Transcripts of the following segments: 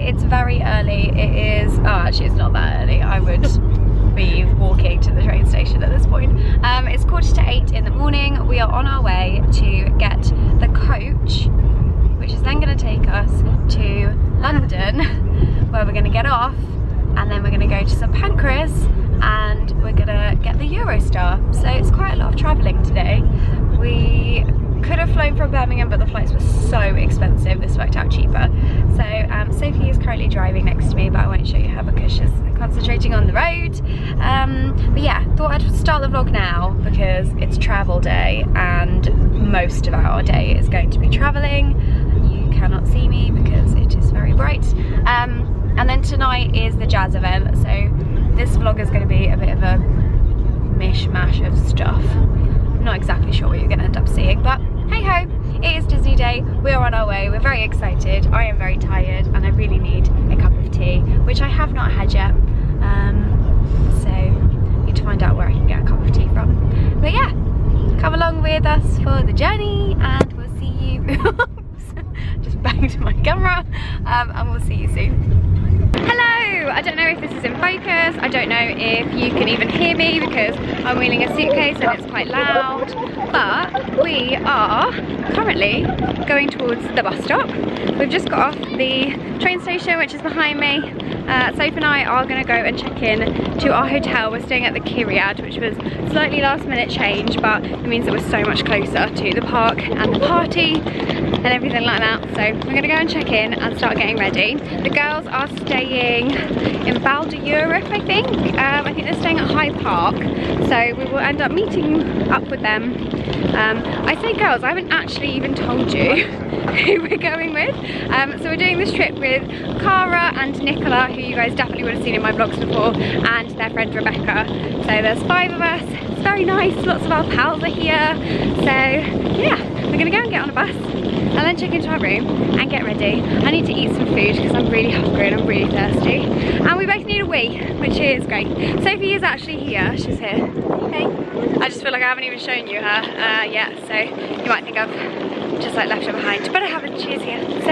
it's very early. It is, oh actually it's not that early. I would be walking to the train station at this point. It's 7:45 in the morning. We are on our way to get the coach, which is then going to take us to London, where we're going to get off, and then we're going to go to St Pancras, and we're going to get the Eurostar. So it's quite a lot of travelling today. We could have flown from Birmingham, but the flights were so expensive. This worked out cheaper. So Sophie is currently driving next to me, but I won't show you her because she's concentrating on the road. But yeah, thought I'd start the vlog now because it's travel day and most of our day is going to be travelling. You cannot see me because it is very bright. And then tonight is the jazz event, so this vlog is going to be a bit of a mishmash of stuff. I'm not exactly sure what you're going to end up seeing, but hey ho, it is Disney day. We are on our way. We're very excited. I am very tired and I really need a cup of tea, which I have not had yet. So I need to find out where I can get a cup of tea from. But yeah, come along with us for the journey and we'll see you. Just banged my camera, and we'll see you soon. Hello! I don't know if this is in focus, I don't know if you can even hear me because I'm wheeling a suitcase and it's quite loud, but we are currently going towards the bus stop. We've just got off the train station, which is behind me. Soph and I are going to go and check in to our hotel. We're staying at the Kyriad, which was slightly last minute change, but it means that we're so much closer to the park and the party and everything like that. So we're going to go and check in and start getting ready. The girls are staying in Val d'Europe, I think. I think they're staying at Hyde Park, so we will end up meeting up with them. I say girls, I haven't actually even told you who we're going with. So we're doing this trip with Cara and Nicola, who you guys definitely would have seen in my vlogs before, and their friend Rebecca. So there's 5 of us. It's very nice, lots of our pals are here. So yeah, we're gonna go and get on a bus and then check into our room and get ready. I need to eat some food because I'm really hungry and I'm really thirsty. And we both need a wee, which is great. Sophie is actually here, she's here. Hey. I just feel like I haven't even shown you her yet, so you might think I've just like left her behind, but I haven't, she is here. So,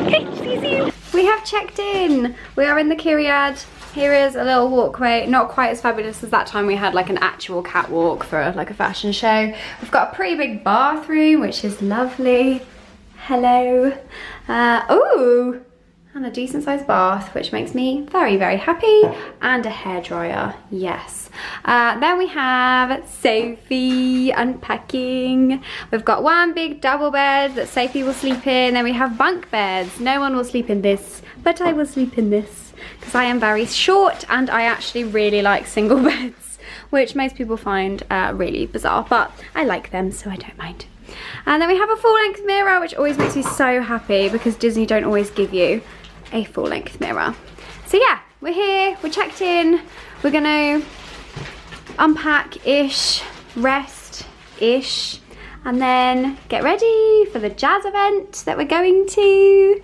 okay, see you soon. We have checked in. We are in the Kyriad. Here is a little walkway, not quite as fabulous as that time we had like an actual catwalk for like a fashion show. We've got a pretty big bathroom, which is lovely. Hello. Ooh, and a decent sized bath, which makes me very, very happy. And a hairdryer, yes. Then we have Sophie unpacking. We've got one big double bed that Sophie will sleep in. Then we have bunk beds. No one will sleep in this, but I will sleep in this because I am very short and I actually really like single beds, which most people find really bizarre, but I like them, so I don't mind. And then we have a full-length mirror, which always makes me so happy because Disney don't always give you a full-length mirror. So yeah, we're here, we're checked in, we're gonna unpack-ish, rest-ish, and then get ready for the jazz event that we're going to.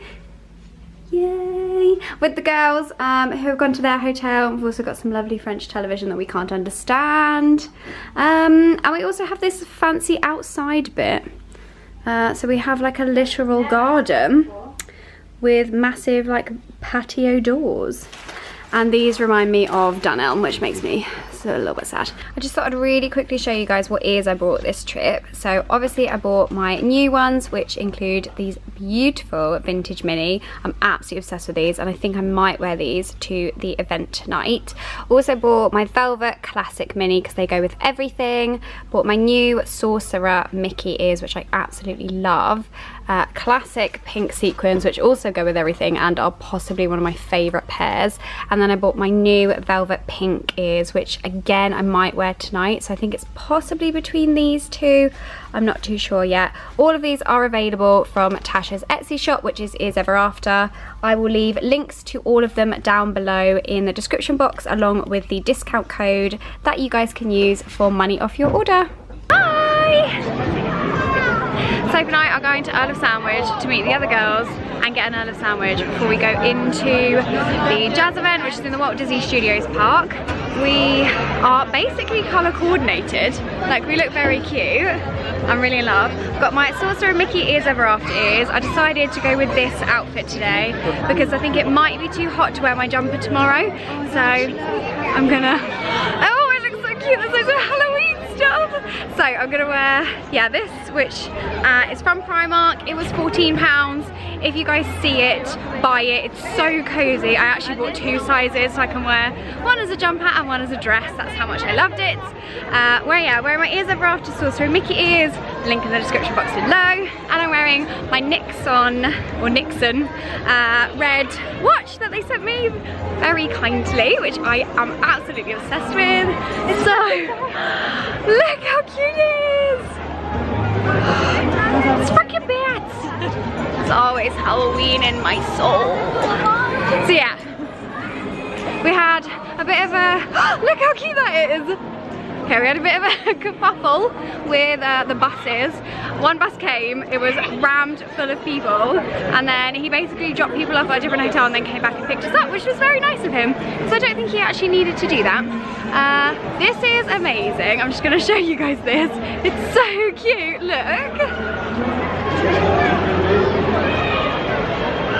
Yay! With the girls who have gone to their hotel. We've also got some lovely French television that we can't understand. And we also have this fancy outside bit. So we have like a literal garden with massive like patio doors. And these remind me of Dunelm, which makes me a little bit sad. I just thought I'd really quickly show you guys what ears I bought this trip. So obviously I bought my new ones, which include these beautiful vintage mini. I'm absolutely obsessed with these and I think I might wear these to the event tonight. Also bought my velvet classic mini because they go with everything. Bought my new sorcerer Mickey ears, which I absolutely love. Classic pink sequins, which also go with everything and are possibly one of my favourite pairs. And then I bought my new velvet pink ears, which again I might wear tonight, so I think it's possibly between these two. I'm not too sure yet. All of these are available from Tasha's Etsy shop, which is Ears Ever After. I will leave links to all of them down below in the description box, along with the discount code that you guys can use for money off your order. Bye! Sophie and I are going to Earl of Sandwich to meet the other girls and get an Earl of Sandwich before we go into the jazz event, which is in the Walt Disney Studios park. We are basically colour coordinated, like we look very cute. I'm really in love. Got my Saucer and Mickey ears ever after ears. I decided to go with this outfit today because I think it might be too hot to wear my jumper tomorrow. So I'm gonna, oh it looks so cute, there's loads of Halloween stuff. So I'm gonna wear, yeah, this, which is from Primark. It was £14. If you guys see it, buy it. It's so cozy. I actually bought 2 sizes so I can wear one as a jumper and one as a dress. That's how much I loved it. Wearing my ears ever after Saucer and Mickey ears. Link in the description box below. And I'm wearing my Nixon red watch that they sent me very kindly, which I am absolutely obsessed with. So, look how cute it is. It's freaking bats. It's always Halloween in my soul. So yeah, we had a bit of a, look how cute that is. Okay, we had a bit of a kerfuffle with the buses. One bus came, it was rammed full of people, and then he basically dropped people off at a different hotel and then came back and picked us up, which was very nice of him. So I don't think he actually needed to do that. This is amazing. I'm just gonna show you guys this. It's so cute, look.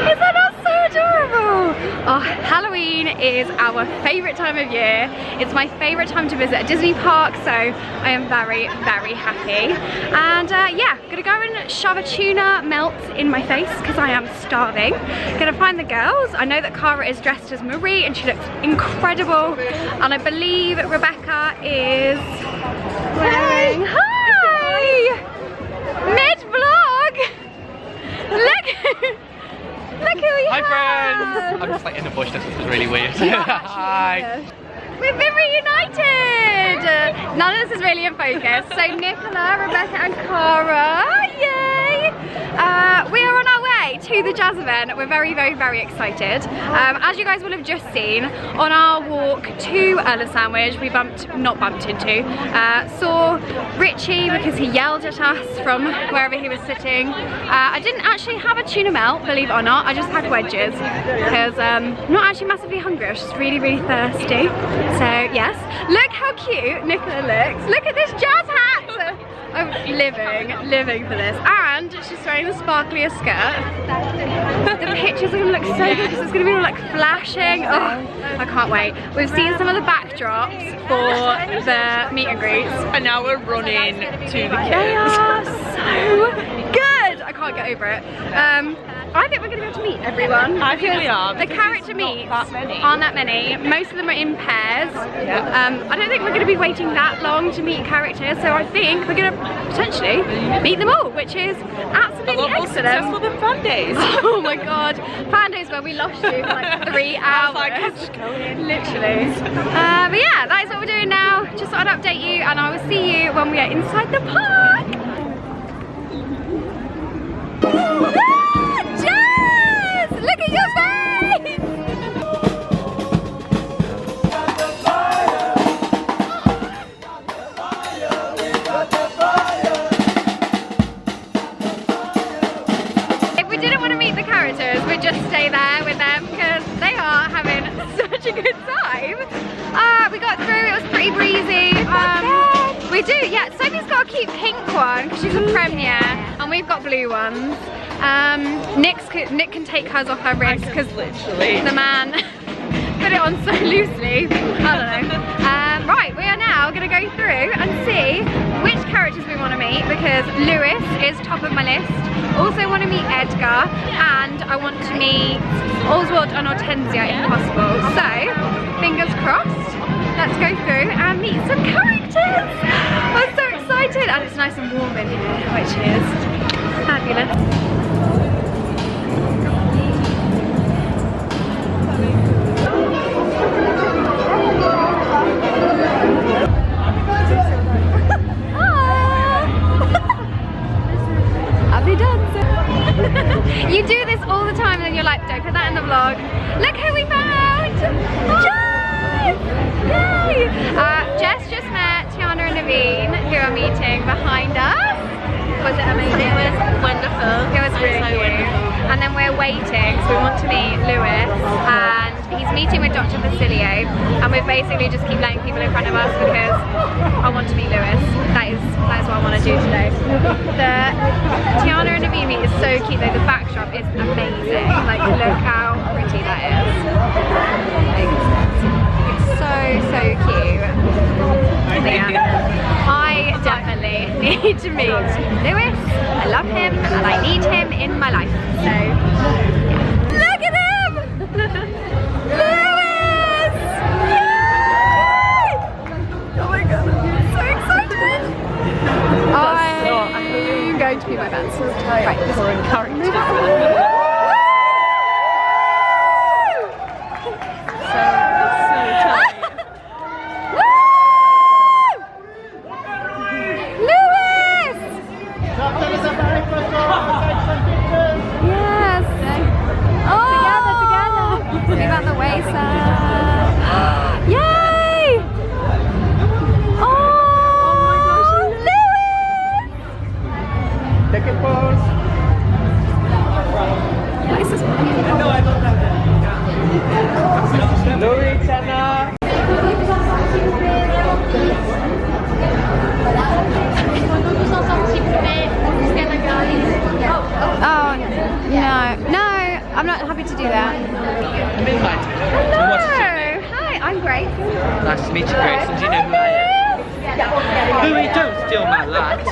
Is that not so adorable? Oh, Halloween is our favourite time of year. It's my favourite time to visit a Disney park, so I am very, very happy. And yeah, gonna go and shove a tuna melt in my face because I am starving. Gonna find the girls. I know that Cara is dressed as Marie and she looks incredible. And I believe Rebecca is wearing, hi! Mid-vlog! Look! Look who we have! Hi friends! I'm just like in the bush, this is really weird. Hi! We've been reunited! None of this is really in focus. So Nicola, Rebecca and Cara, yay! We are on our way to the jazz event. We're very, very, very excited. As you guys will have just seen, on our walk to Earl of Sandwich, we saw Richie because he yelled at us from wherever he was sitting. I didn't actually have a tuna melt, believe it or not. I just had wedges because I'm not actually massively hungry. I was just really, really thirsty. So yes, look how cute Nicola looks. Look at this jazz hat. I'm living for this. And she's wearing the sparklier skirt. The pictures are gonna look so good because it's gonna be all like flashing. Oh, I can't wait. We've seen some of the backdrops for the meet and greets. And now we're running to the kids. They are so good. I can't get over it. I think we're going to be able to meet everyone. I think we are. The character meets aren't that many. Most of them are in pairs. Yeah. I don't think we're going to be waiting that long to meet characters, so I think we're going to potentially meet them all, which is absolutely a lot more excellent. successful than Fan Days. Oh my god, Fan Days where we lost you for like 3 hours. Literally. But yeah, that is what we're doing now. Just thought I'd update you, and I will see you when we are inside the park. Look at your face! If we didn't want to meet the characters, we'd just stay there with them because they are having such a good time. We got through, it was pretty breezy. We do, yeah. Sophie's got a cute pink one because she's a premiere, and we've got blue ones. Nick can take hers off her wrist because the man put it on so loosely. I don't know. Right, we are now going to go through and see which characters we want to meet because Lewis is top of my list. Also want to meet Edgar, and I want to meet Oswald and Hortensia if possible. So, fingers crossed. Let's go through and meet some characters. I'm so excited, and it's nice and warm in here, which is fabulous. You do this all the time and you're like, don't put that in the vlog. Look who we found! Jess! Yay! Jess just met Tiana and Naveen, who are meeting behind us. Was it amazing? It was wonderful. It was really so cute. wonderful. And then we're waiting, so we want to meet Lewis, and he's meeting with Dr. Facilio, and we basically just keep letting people in front of us because I want to meet Lewis. That is what I want to do today. The Tiana and Naveen meet is so cute though. The backdrop is amazing. Like, look how pretty that is. Like, it's so cute. So yeah, I definitely need to meet Lewis. I love him and I need him in my life. So yeah. Look at him! Lewis! Yay! Oh my god, I'm so excited! I'm going to be my best. Right, this character. Nice to meet you, Grace. And do you know who I am? Louis, don't steal my light.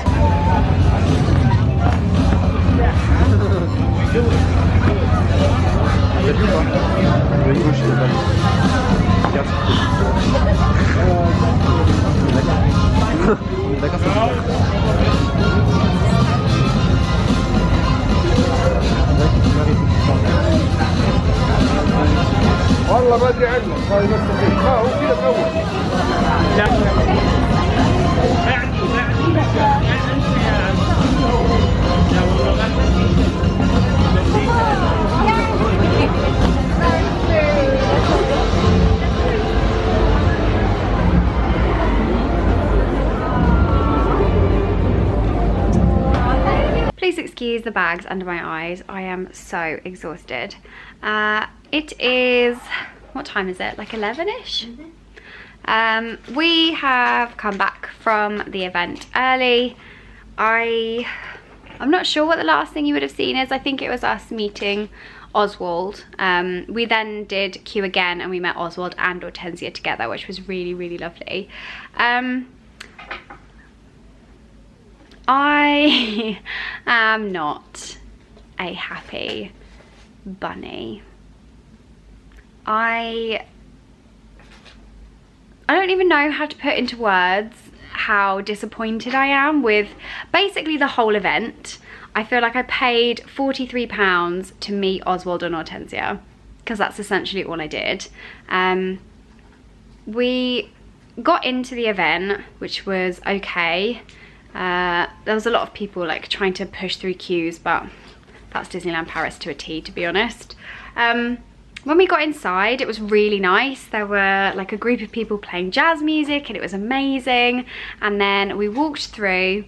والله ما ادري عنه هاي بس ما هو كذا اول لا Please excuse the bags under my eyes. I am so exhausted. It is, what time is it? Like 11ish? We have come back from the event early. I'm not sure what the last thing you would have seen is. I think it was us meeting Oswald. We then did queue again and we met Oswald and Hortensia together, which was really, really lovely. I am not a happy bunny. I don't even know how to put into words how disappointed I am with basically the whole event. I feel like I paid £43 to meet Oswald and Hortensia because that's essentially all I did. We got into the event, which was okay. There was a lot of people like trying to push through queues, but that's Disneyland Paris to a T, to be honest. When we got inside, it was really nice. There were like a group of people playing jazz music and it was amazing. And then we walked through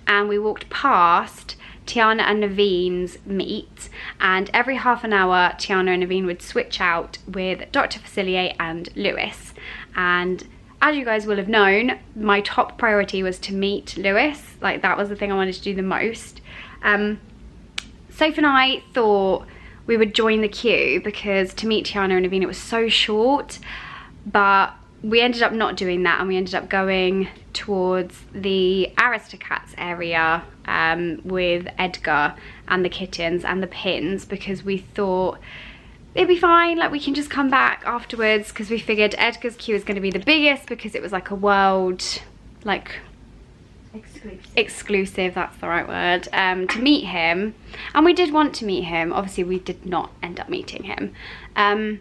and we walked past Tiana and Naveen's meet. And every half an hour, Tiana and Naveen would switch out with Dr. Facilier and Lewis. And as you guys will have known, my top priority was to meet Lewis. Like, that was the thing I wanted to do the most. Soph and I thought we would join the queue because to meet Tiana and Naveen it was so short, but we ended up not doing that and we ended up going towards the Aristocats area with Edgar and the kittens and the pins because we thought it'd be fine, like we can just come back afterwards because we figured Edgar's queue is going to be the biggest because it was like a world, like exclusive, that's the right word, to meet him. And we did want to meet him. Obviously we did not end up meeting him. I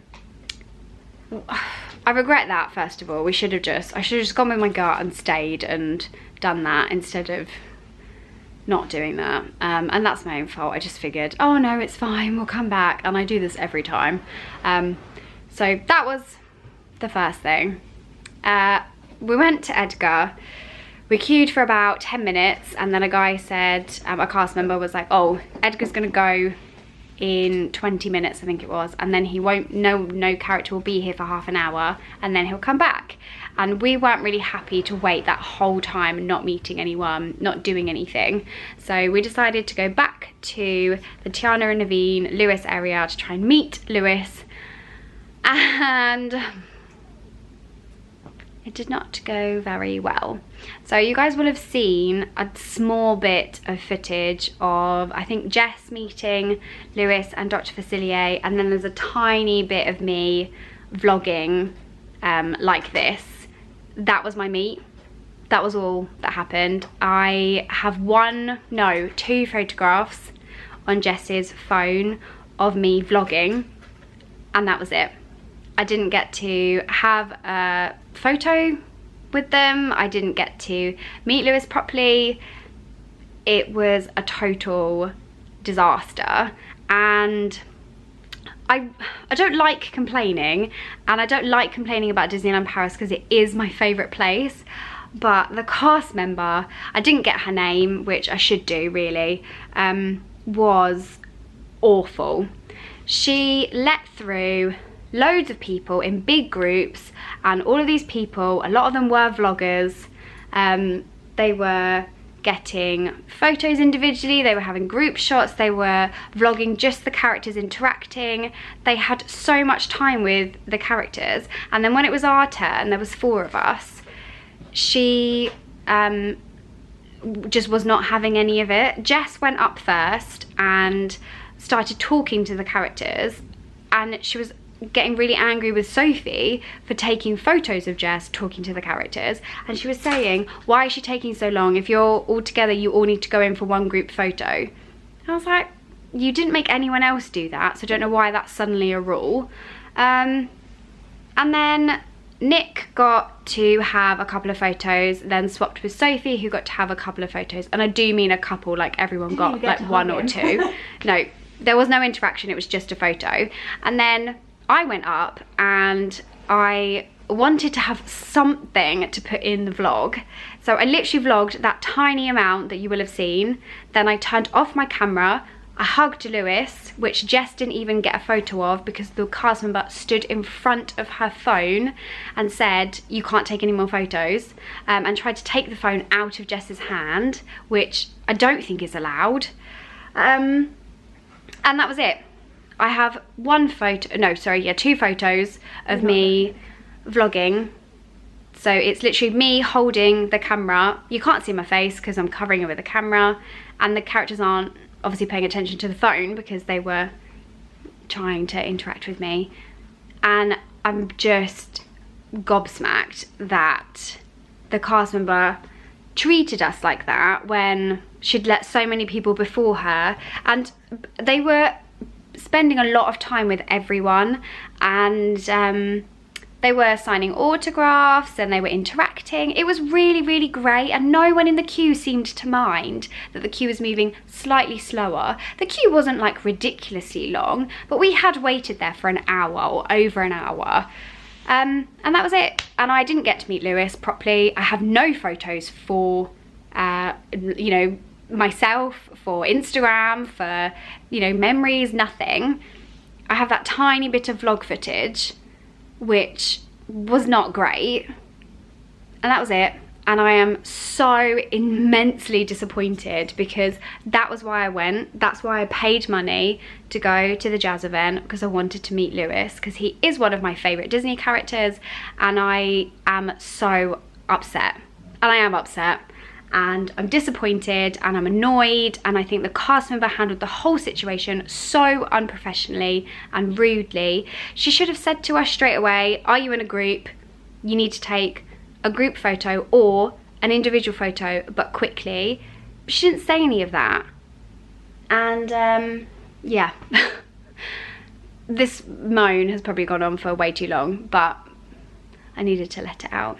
regret that. First of all, I should have just gone with my gut and stayed and done that instead of not doing that. And that's my own fault. I just figured, oh no, it's fine, we'll come back, and I do this every time. So that was the first thing. We went to Edgar. We queued for about 10 minutes and then a guy said, a cast member was like, oh, Edgar's gonna go in 20 minutes, I think it was, and then he won't, no character will be here for half an hour and then he'll come back. And we weren't really happy to wait that whole time not meeting anyone, not doing anything. So we decided to go back to the Tiana and Naveen Lewis area to try and meet Lewis, and it did not go very well. So you guys will have seen a small bit of footage of, I think, Jess meeting Lewis and Dr. Facilier, and then there's a tiny bit of me vlogging like this. That was my meet. That was all that happened. I have two photographs on Jess's phone of me vlogging, and that was it. I didn't get to have a photo with them. I didn't get to meet Lewis properly. It was a total disaster, and I don't like complaining, and I don't like complaining about Disneyland Paris because it is my favourite place, but the cast member, I didn't get her name, which I should do really, was awful. She let through loads of people in big groups, and all of these people, a lot of them were vloggers. They were getting photos individually, they were having group shots, they were vlogging just the characters interacting. They had so much time with the characters, and then when it was our turn, there was 4 of us, she just was not having any of it. Jess went up first and started talking to the characters, and she was getting really angry with Sophie for taking photos of Jess talking to the characters, and she was saying, why is she taking so long? If you're all together, you all need to go in for one group photo. And I was like, you didn't make anyone else do that, so I don't know why that's suddenly a rule. And then Nick got to have a couple of photos, then swapped with Sophie, who got to have a couple of photos, and I do mean a couple, like everyone got like 1 or 2. No, there was no interaction, it was just a photo. And then I went up and I wanted to have something to put in the vlog. So I literally vlogged that tiny amount that you will have seen. Then I turned off my camera. I hugged Lewis, which Jess didn't even get a photo of because the cast member stood in front of her phone and said, you can't take any more photos, and tried to take the phone out of Jess's hand, which I don't think is allowed. And that was it. I have 2 photos of me vlogging. So it's literally me holding the camera. You can't see my face because I'm covering it with a camera, and the characters aren't obviously paying attention to the phone because they were trying to interact with me. And I'm just gobsmacked that the cast member treated us like that when she'd let so many people before her, and they were spending a lot of time with everyone, and they were signing autographs and they were interacting. It was really, really great, and no one in the queue seemed to mind that the queue was moving slightly slower. The queue wasn't like ridiculously long, but we had waited there for an hour or over an hour, and that was it. And I didn't get to meet Lewis properly. I have no photos for you know, myself, for Instagram, for, you know, memories, nothing. I have that tiny bit of vlog footage, which was not great, and that was it. And I am so immensely disappointed because that was why I went. That's why I paid money to go to the jazz event, because I wanted to meet Lewis, because he is one of my favorite Disney characters, and I am so upset. And I am upset, and I'm disappointed, and I'm annoyed, and I think the cast member handled the whole situation so unprofessionally and rudely. She should have said to us straight away, are you in a group? You need to take a group photo or an individual photo, but quickly. She didn't say any of that. And yeah, this moan has probably gone on for way too long, but I needed to let it out.